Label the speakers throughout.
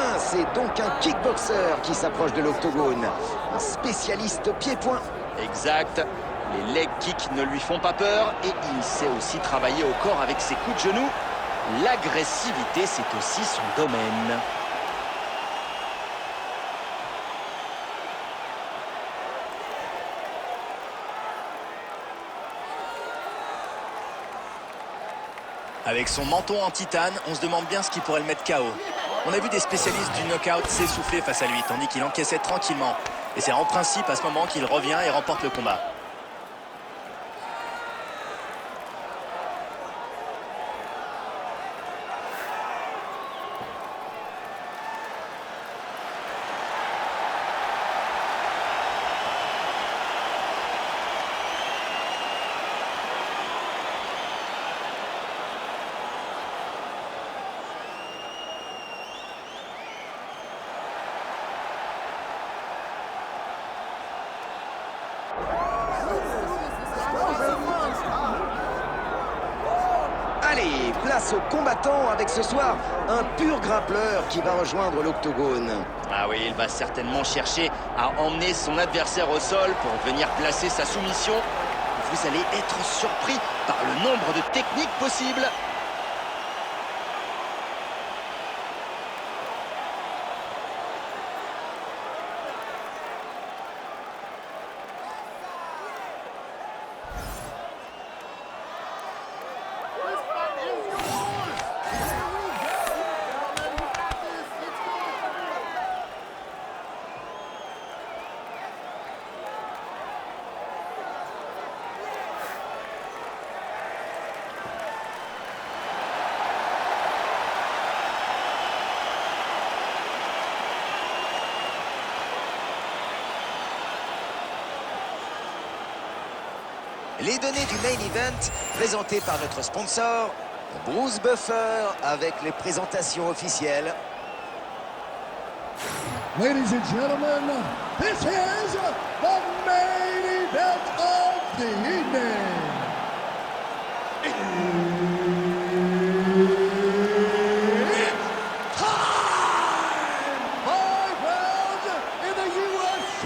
Speaker 1: Tiens, c'est donc un kickboxer qui s'approche de l'octogone. Un spécialiste pied-point.
Speaker 2: Exact. Les leg kicks ne lui font pas peur et il sait aussi travailler au corps avec ses coups de genoux. L'agressivité, c'est aussi son domaine. Avec son menton en titane, on se demande bien ce qui pourrait le mettre KO. On a vu des spécialistes du knockout s'essouffler face à lui, tandis qu'il encaissait tranquillement. Et c'est en principe à ce moment qu'il revient et remporte le combat.
Speaker 1: Allez, place aux combattants avec ce soir un pur grimpeur qui va rejoindre l'octogone.
Speaker 2: Ah oui, il va certainement chercher à emmener son adversaire au sol pour venir placer sa soumission. Vous allez être surpris par le nombre de techniques possibles.
Speaker 1: Les données du main event présentées par notre sponsor, Bruce Buffer, avec les présentations officielles.
Speaker 3: Ladies and gentlemen, this is the main event of the evening. It's time! 5 rounds in the UFC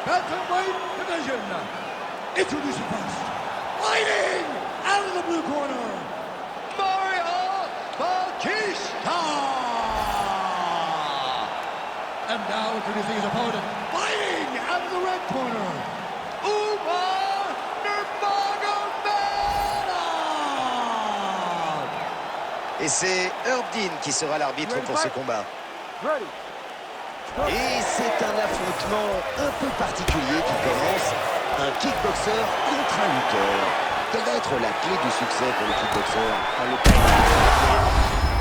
Speaker 3: Bantamweight division. Introducing first, fighting out of the blue corner, Mario Bautista. And now introducing his opponent, fighting out of the red corner, Umar Nurmagomedov.
Speaker 1: Et c'est Herb Dean qui sera l'arbitre pour ce combat. Et c'est un affrontement un peu particulier qui commence. Un kickboxer contre un lutteur. Quelle va être la clé du succès pour le kickboxer?
Speaker 4: Le timing.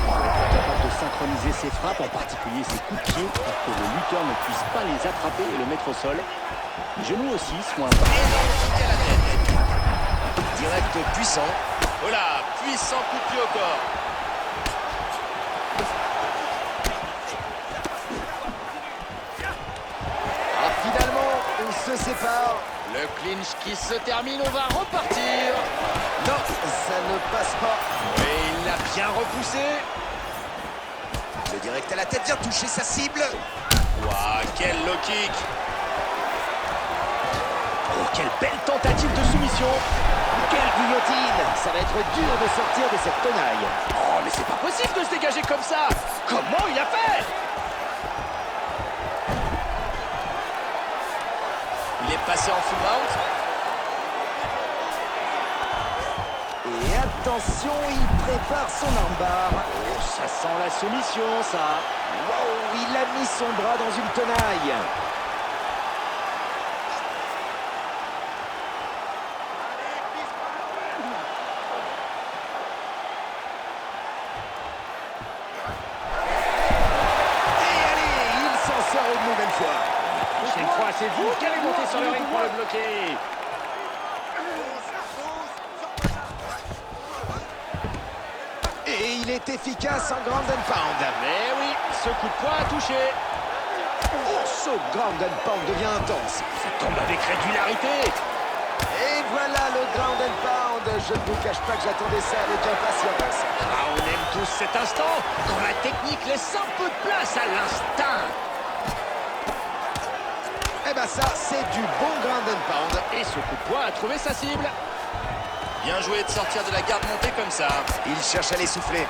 Speaker 4: Être capable de synchroniser ses frappes, en particulier ses coups de pied, pour que le lutteur ne puisse pas les attraper et le mettre au sol. Les genoux aussi sont un
Speaker 2: Énorme kick à la tête.
Speaker 1: Direct puissant.
Speaker 2: Voilà, puissant coup de pied au corps.
Speaker 1: Ah, finalement, on se sépare.
Speaker 2: Le clinch qui se termine, on va repartir.
Speaker 1: Non, ça ne passe pas.
Speaker 2: Et il l'a bien repoussé.
Speaker 1: Le direct à la tête vient toucher sa cible.
Speaker 2: Waouh, quel low kick. Oh, quelle belle tentative de soumission.
Speaker 1: Quelle guillotine. Ça va être dur de sortir de cette tenaille.
Speaker 2: Oh, mais c'est pas possible de se dégager comme ça. Comment il a fait? Il est passé en full mount.
Speaker 1: Et attention, il prépare son armbar.
Speaker 2: Oh, ça sent la soumission, ça.
Speaker 1: Wow, il a mis son bras dans une tenaille. Et allez, il s'en sort une nouvelle fois.
Speaker 4: Prochaine fois, c'est vous qui allez monter sur le ring pour le bloquer.
Speaker 1: Et il est efficace en ground and pound.
Speaker 2: Mais oui, ce coup de poing a touché.
Speaker 1: Oh, ce ground and pound devient intense.
Speaker 2: Ça tombe avec régularité.
Speaker 1: Et voilà le ground and pound. Je ne vous cache pas que j'attendais ça avec impatience.
Speaker 4: Ah, on aime tous cet instant, quand la technique laisse un peu de place à l'instinct.
Speaker 1: Eh ben ça, c'est du bon ground and pound.
Speaker 4: Et ce coup de poing a trouvé sa cible.
Speaker 2: Bien joué de sortir de la garde montée comme ça.
Speaker 1: Il cherche à l'essouffler.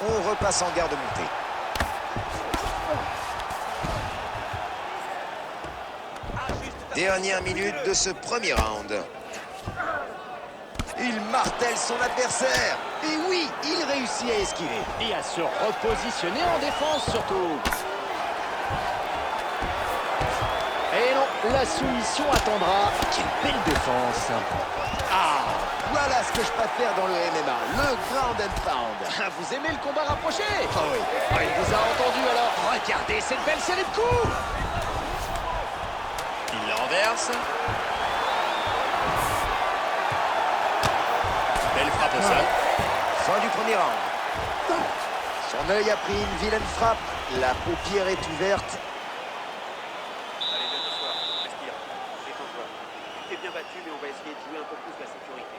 Speaker 1: On repasse en garde montée. Dernière minute de ce premier round. Il martèle son adversaire. Et oui, il réussit à esquiver.
Speaker 4: Et à se repositionner en défense surtout. Et non, la soumission attendra. Quelle belle défense.
Speaker 1: Ah, voilà ce que je préfère dans le MMA, le ground and pound.
Speaker 4: Vous aimez le combat rapproché?
Speaker 1: Ah oui.
Speaker 4: Ah, il vous a entendu alors. Regardez cette belle série de coups.
Speaker 2: Il le renverse. Belle frappe au sol.
Speaker 1: Fin du premier round. Son œil a pris une vilaine frappe. La paupière est ouverte.
Speaker 5: Allez, viens t'asseoir. Respire. Détends-toi. Tu t'es bien battu, mais on va essayer de jouer un peu plus la sécurité.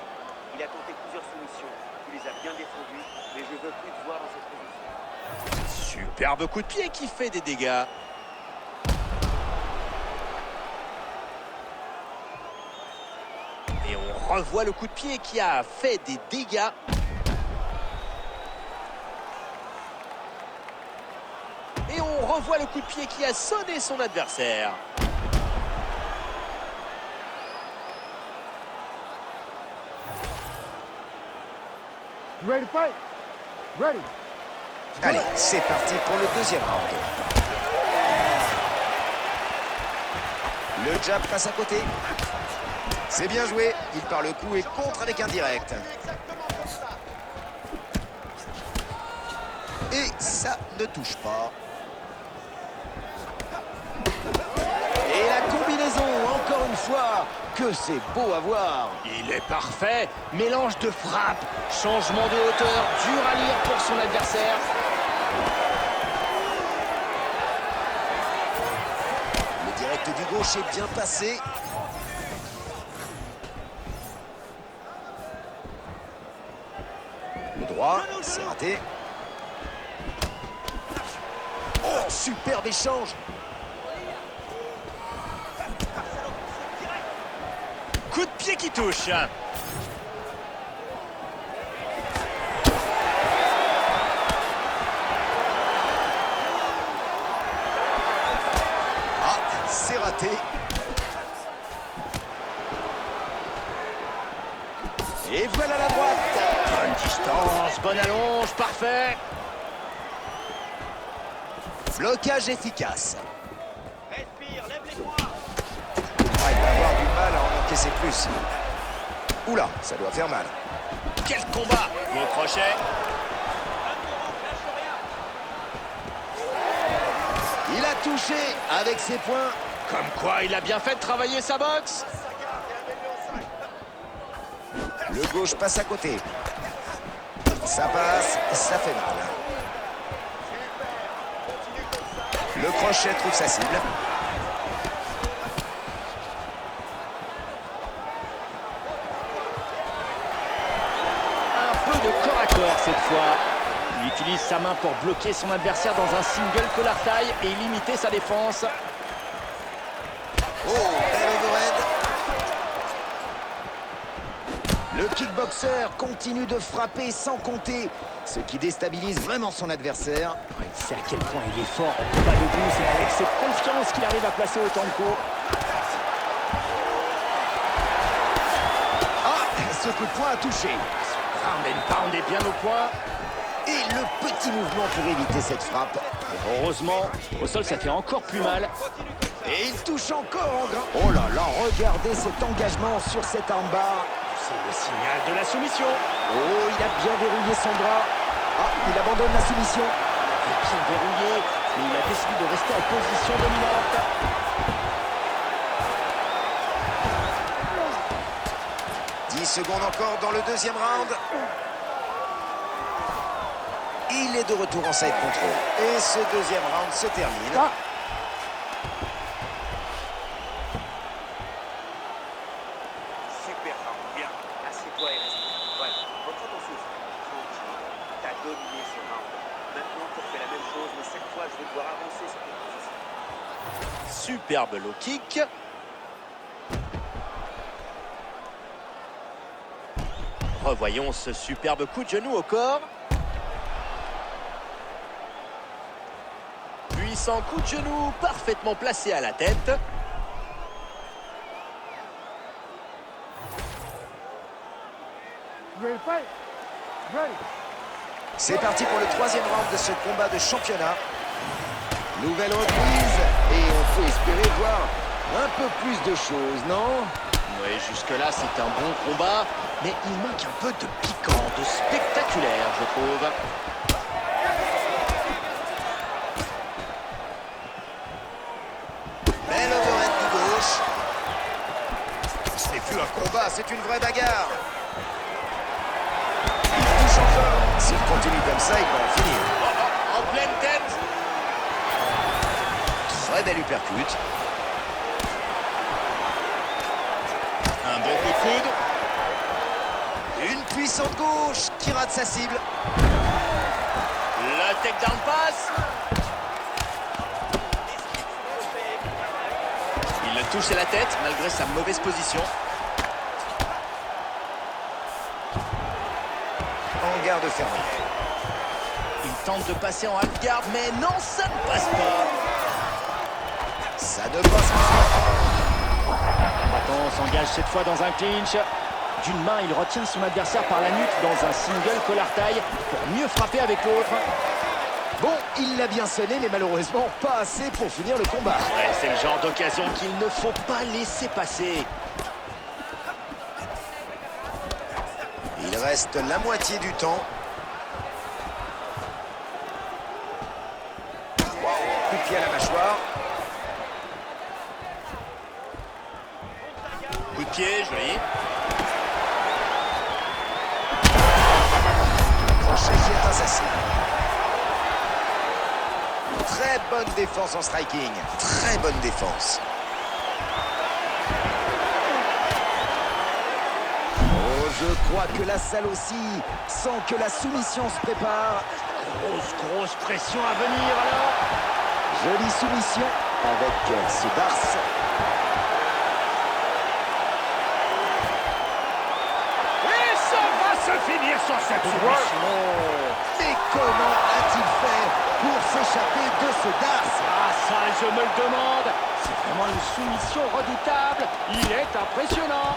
Speaker 5: Il a tenté plusieurs soumissions. Tu les as bien défendues, mais je veux plus te voir dans cette position.
Speaker 2: Superbe coup de pied qui fait des dégâts. Et on revoit le coup de pied qui a fait des dégâts. Et on revoit le coup de pied qui a sonné son adversaire.
Speaker 3: Ready to fight? Ready.
Speaker 1: Allez, c'est parti pour le deuxième round. Le jab passe à côté. C'est bien joué. Il part le coup et contre avec un direct. Et ça ne touche pas. Et la combinaison, encore une fois, que c'est beau à voir.
Speaker 4: Il est parfait. Mélange de frappe, changement de hauteur, dur à lire pour son adversaire.
Speaker 1: Le direct du gauche est bien passé. Le droit, c'est raté. Oh, superbe échange.
Speaker 2: Coup de pied qui touche.
Speaker 1: Ah, c'est raté. Et voilà la droite.
Speaker 4: Bonne distance, bonne allonge, parfait.
Speaker 1: Blocage efficace.
Speaker 5: Respire, lève les bras.
Speaker 1: Ah, il va avoir du mal à en encaisser plus. Oula, ça doit faire mal.
Speaker 2: Quel combat! Beau crochet.
Speaker 1: Il a touché avec ses poings.
Speaker 4: Comme quoi, il a bien fait de travailler sa boxe.
Speaker 1: Le gauche passe à côté. Ça passe, ça fait mal. Le crochet trouve sa cible.
Speaker 4: Un peu de corps à corps cette fois. Il utilise sa main pour bloquer son adversaire dans un single collar tie et limiter sa défense.
Speaker 1: Oh, belle overhead. Le kickboxer continue de frapper sans compter, ce qui déstabilise vraiment son adversaire.
Speaker 4: Il sait à quel point il est fort en combat debout. C'est avec cette confiance qu'il arrive à placer autant de coups.
Speaker 1: Ah, ce coup de poing a touché.
Speaker 4: Ground and pound est bien au point.
Speaker 1: Et le petit mouvement pour éviter cette frappe.
Speaker 4: Heureusement, au sol ça fait encore plus mal.
Speaker 1: Et il touche encore en grain. Oh là là, regardez cet engagement sur cette armbar.
Speaker 4: C'est le signal de la soumission.
Speaker 1: Oh, il a bien verrouillé son bras. Ah, il abandonne la soumission.
Speaker 4: Il est bien verrouillé, mais il a décidé de rester en position dominante.
Speaker 1: 10 secondes encore dans le deuxième round. Il est de retour en side control. Et ce deuxième round se termine.
Speaker 5: Super round, bien. Assieds-toi et respire. Voilà, reprends ton souffle. Tranquille. T'as dominé ce round. Maintenant, tu refais la même chose, mais cette fois, je vais devoir avancer sur tes positions.
Speaker 2: Superbe low kick. Revoyons ce superbe coup de genou au corps. Puissant coup de genou parfaitement placé à la tête.
Speaker 1: C'est parti pour le troisième round de ce combat de championnat. Nouvelle reprise et on peut espérer voir un peu plus de choses, non?
Speaker 2: Oui, jusque-là, c'est un bon combat, mais il manque un peu de piquant, de spectaculaire, je trouve.
Speaker 1: Belle overhead du gauche. Ce n'est plus un combat, c'est une vraie bagarre. Il touche enfin. S'il continue comme ça, il va en finir.
Speaker 2: En pleine tête.
Speaker 1: Très belle uppercut.
Speaker 2: Un bon coup de coude.
Speaker 1: Une puissante gauche qui rate sa cible.
Speaker 2: Le takedown passe. Il le touche à la tête malgré sa mauvaise position.
Speaker 1: En garde fermée.
Speaker 2: Il tente de passer en half guard, mais non, ça ne passe pas.
Speaker 1: Ça ne passe pas.
Speaker 4: Le combattant s'engage cette fois dans un clinch. D'une main, il retient son adversaire par la nuque dans un single collar-taille pour mieux frapper avec l'autre.
Speaker 1: Bon, il l'a bien sonné, mais malheureusement pas assez pour finir le combat.
Speaker 2: Ouais, c'est le genre d'occasion qu'il ne faut pas laisser passer.
Speaker 1: Il reste la moitié du temps. Coup de pied à la mâchoire.
Speaker 2: Coup de pied, joli.
Speaker 1: Crochet qui est assassin. Très bonne défense en striking. Très bonne défense. Oh, je crois que la salle aussi sent que la soumission se prépare.
Speaker 4: Grosse pression à venir alors.
Speaker 1: Jolie soumission avec ce Barce.
Speaker 4: Et ça va se finir sur cette soumission.
Speaker 1: Mais comment a-t-il fait pour s'échapper de ce Darce?
Speaker 4: Ah ça, je me le demande. C'est vraiment une soumission redoutable. Il est impressionnant.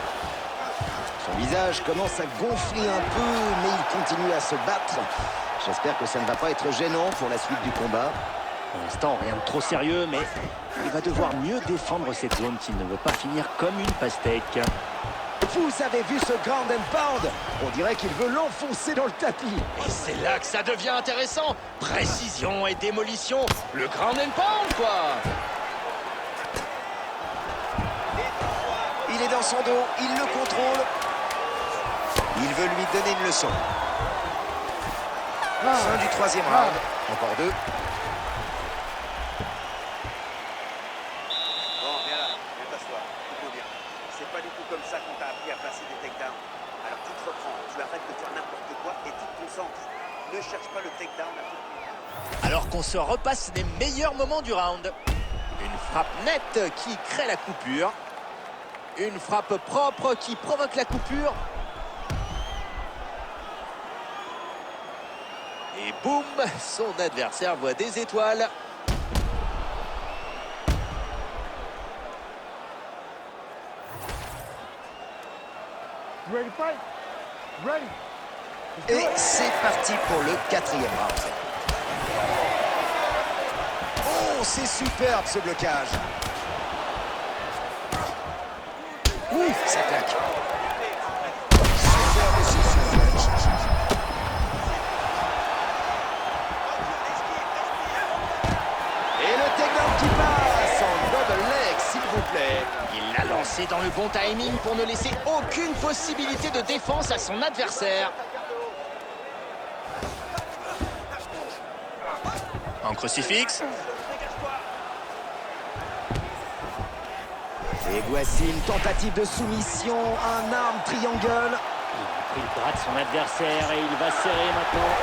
Speaker 1: Son visage commence à gonfler un peu, mais il continue à se battre. J'espère que ça ne va pas être gênant pour la suite du combat.
Speaker 4: Pour l'instant, rien de trop sérieux, mais il va devoir mieux défendre cette zone s'il ne veut pas finir comme une pastèque.
Speaker 1: Vous avez vu ce ground and pound? On dirait qu'il veut l'enfoncer dans le tapis.
Speaker 2: Et c'est là que ça devient intéressant. Précision et démolition. Le ground and pound, quoi.
Speaker 1: Il est dans son dos, il le contrôle. Il veut lui donner une leçon. Fin du troisième round. Encore deux.
Speaker 5: Bon, viens là, viens t'asseoir. Écoute bien. C'est pas du tout comme ça qu'on t'a appris à placer des takedowns. Alors tu te reprends, tu arrêtes de faire n'importe quoi et tu te concentres. Ne cherche pas le takedown à tout prix.
Speaker 2: Alors qu'on se repasse les meilleurs moments du round. Une frappe nette qui crée la coupure. Une frappe propre qui provoque la coupure. Et boum, son adversaire voit des étoiles.
Speaker 1: Et c'est parti pour le quatrième round. Oh, c'est superbe ce blocage. Ouh, ça claque. Superbe aussi, superbe. Et le takedown qui passe en double leg, s'il vous plaît.
Speaker 4: Il l'a lancé dans le bon timing pour ne laisser aucune possibilité de défense à son adversaire.
Speaker 2: En crucifix.
Speaker 1: Et voici une tentative de soumission, un arme triangle.
Speaker 4: Il a pris le bras de son adversaire et il va serrer maintenant.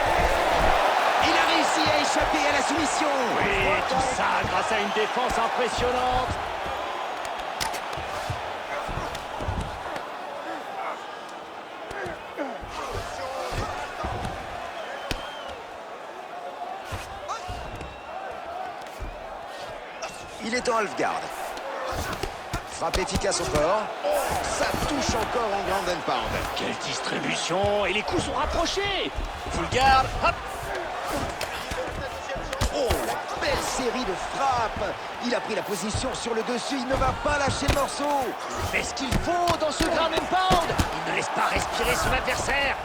Speaker 1: Il a réussi à échapper à la soumission.
Speaker 4: Oui, tout ça grâce à une défense impressionnante.
Speaker 1: Il est en half-guard. Frappe efficace au corps. Oh, ça touche encore en ground and pound.
Speaker 4: Quelle distribution! Et les coups sont rapprochés!
Speaker 2: Full guard. Hop.
Speaker 1: Oh, la belle série de frappes. Il a pris la position sur le dessus. Il ne va pas lâcher le morceau.
Speaker 4: Mais ce qu'il faut dans ce ground and pound! Il ne laisse pas respirer son adversaire!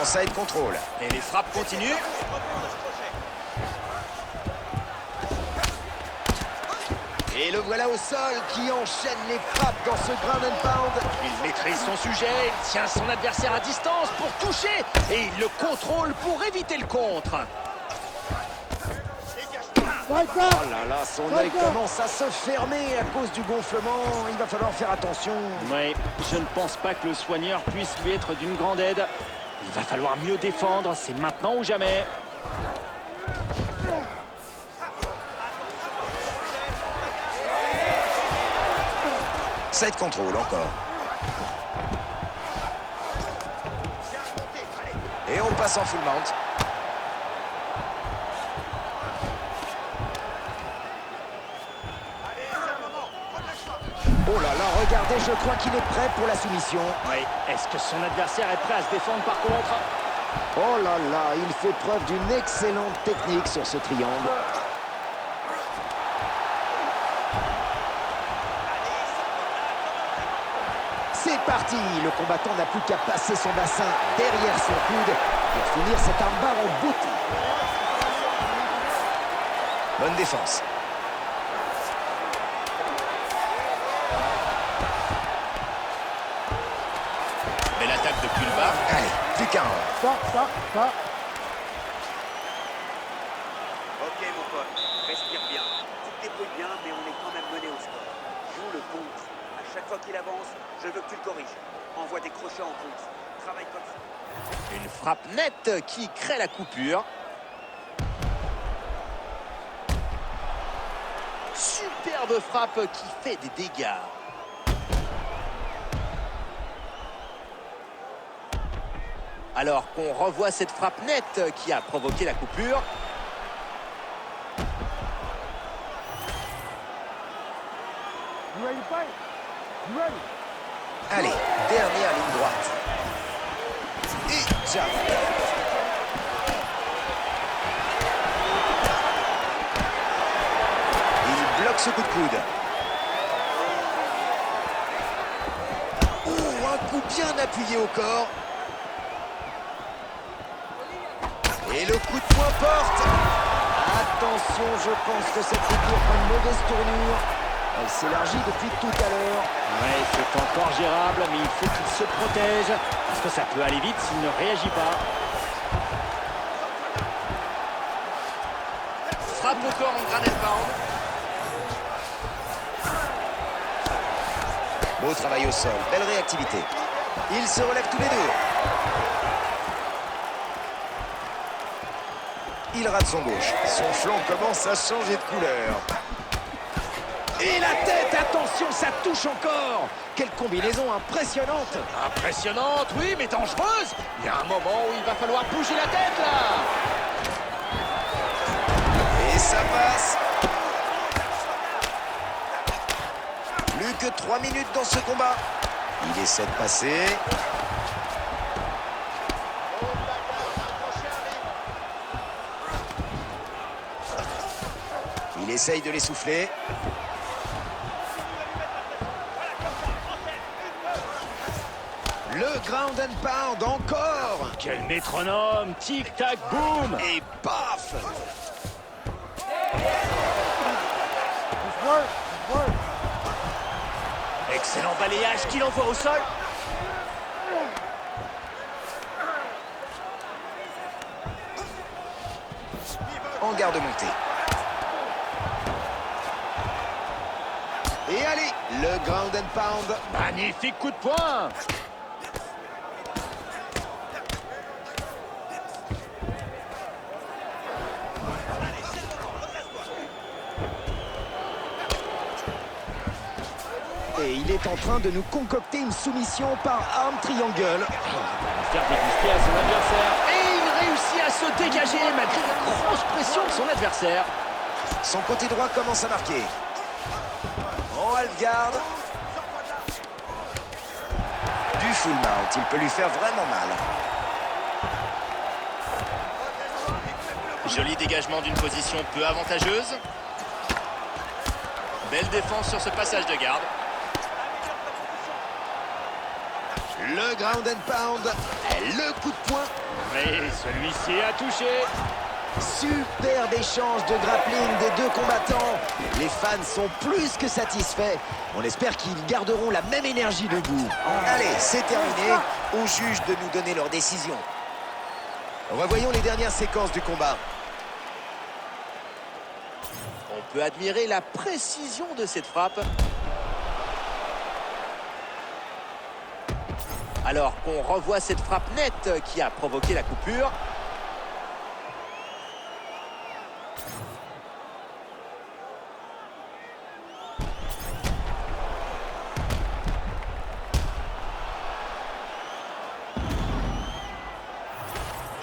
Speaker 1: En side control.
Speaker 2: Et les frappes continuent.
Speaker 1: Et le voilà au sol qui enchaîne les frappes dans ce ground and pound.
Speaker 4: Il maîtrise son sujet, il tient son adversaire à distance pour toucher et il le contrôle pour éviter le contre.
Speaker 1: Oh là là, son œil commence à se fermer à cause du gonflement. Il va falloir faire attention.
Speaker 4: Oui, je ne pense pas que le soigneur puisse lui être d'une grande aide. Il va falloir mieux défendre, c'est maintenant ou jamais.
Speaker 1: Side control encore. Et on passe en full mount. Oh là là, regardez, je crois qu'il est prêt pour la soumission.
Speaker 4: Oui, est-ce que son adversaire est prêt à se défendre par contre?
Speaker 1: Oh là là, il fait preuve d'une excellente technique sur ce triangle. C'est parti, le combattant n'a plus qu'à passer son bassin derrière son coude pour finir cet armbar en beauté. Bonne défense.
Speaker 2: Belle attaque depuis le bas.
Speaker 1: Allez, plus qu'un.
Speaker 5: Ok mon pote, respire bien. Tu te débrouilles bien, mais on est quand même mené au score. Joue le contre. À chaque fois qu'il avance, je veux que tu le corriges. Envoie des crochets en contre. Travaille comme ça.
Speaker 2: Une frappe nette qui crée la coupure. Superbe frappe qui fait des dégâts. Alors qu'on revoit cette frappe nette qui a provoqué la coupure.
Speaker 1: Allez, dernière ligne droite. Et jab. Il bloque ce coup de coude. Oh, un coup bien appuyé au corps. Et le coup de poing porte. Attention, je pense que cette coupure prend une mauvaise tournure. Elle s'élargit depuis tout à l'heure.
Speaker 4: Oui, c'est encore gérable, mais il faut qu'il se protège, parce que ça peut aller vite s'il ne réagit pas.
Speaker 2: Frappe au corps en ground and pound.
Speaker 1: Beau travail au sol, belle réactivité. Ils se relèvent tous les deux. Il rate son gauche. Son flanc commence à changer de couleur. Et la tête, attention, ça touche encore. Quelle combinaison impressionnante.
Speaker 4: Impressionnante, oui, mais dangereuse. Il y a un moment où il va falloir bouger la tête, là.
Speaker 1: Et ça passe. Plus que 3 minutes dans ce combat. Il essaie de passer. Il essaye de l'essouffler. Le ground and pound encore.
Speaker 4: Quel métronome, tic-tac, boum.
Speaker 1: Et paf.
Speaker 4: Excellent balayage qu'il envoie au sol.
Speaker 1: en garde montée. Et allez, le ground and pound.
Speaker 4: Magnifique coup de poing.
Speaker 1: Et il est en train de nous concocter une soumission par arm triangle.
Speaker 4: Il va faire déguster à son adversaire. Et il réussit à se dégager malgré la grosse pression de son adversaire.
Speaker 1: Son côté droit commence à marquer. En half-guard. Du full mount, il peut lui faire vraiment mal.
Speaker 2: Joli dégagement d'une position peu avantageuse. Belle défense sur ce passage de garde.
Speaker 1: Le ground and pound, le coup de poing.
Speaker 4: Mais celui-ci a touché.
Speaker 1: Superbe échange de grappling des deux combattants. Les fans sont plus que satisfaits. On espère qu'ils garderont la même énergie debout. Allez, c'est terminé. Aux juges de nous donner leur décision. Revoyons les dernières séquences du combat.
Speaker 2: On peut admirer la précision de cette frappe. Alors qu'on revoit cette frappe nette qui a provoqué la coupure.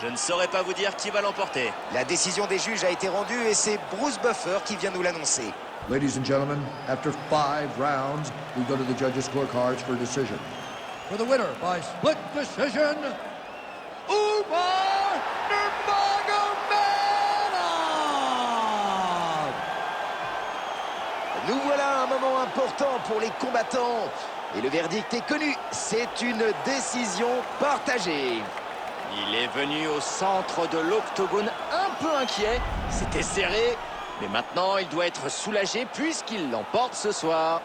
Speaker 2: Je ne saurais pas vous dire qui va l'emporter.
Speaker 1: La décision des juges a été rendue et c'est Bruce Buffer qui vient nous l'annoncer.
Speaker 3: Ladies and gentlemen, after 5 rounds, we go to the judges' scorecards for decision. For the winner by split decision, Umar Nurmagomedov!
Speaker 1: Nous voilà à un moment important pour les combattants. Et le verdict est connu. C'est une décision partagée.
Speaker 4: Il est venu au centre de l'octogone un peu inquiet. C'était serré, mais maintenant il doit être soulagé puisqu'il l'emporte ce soir.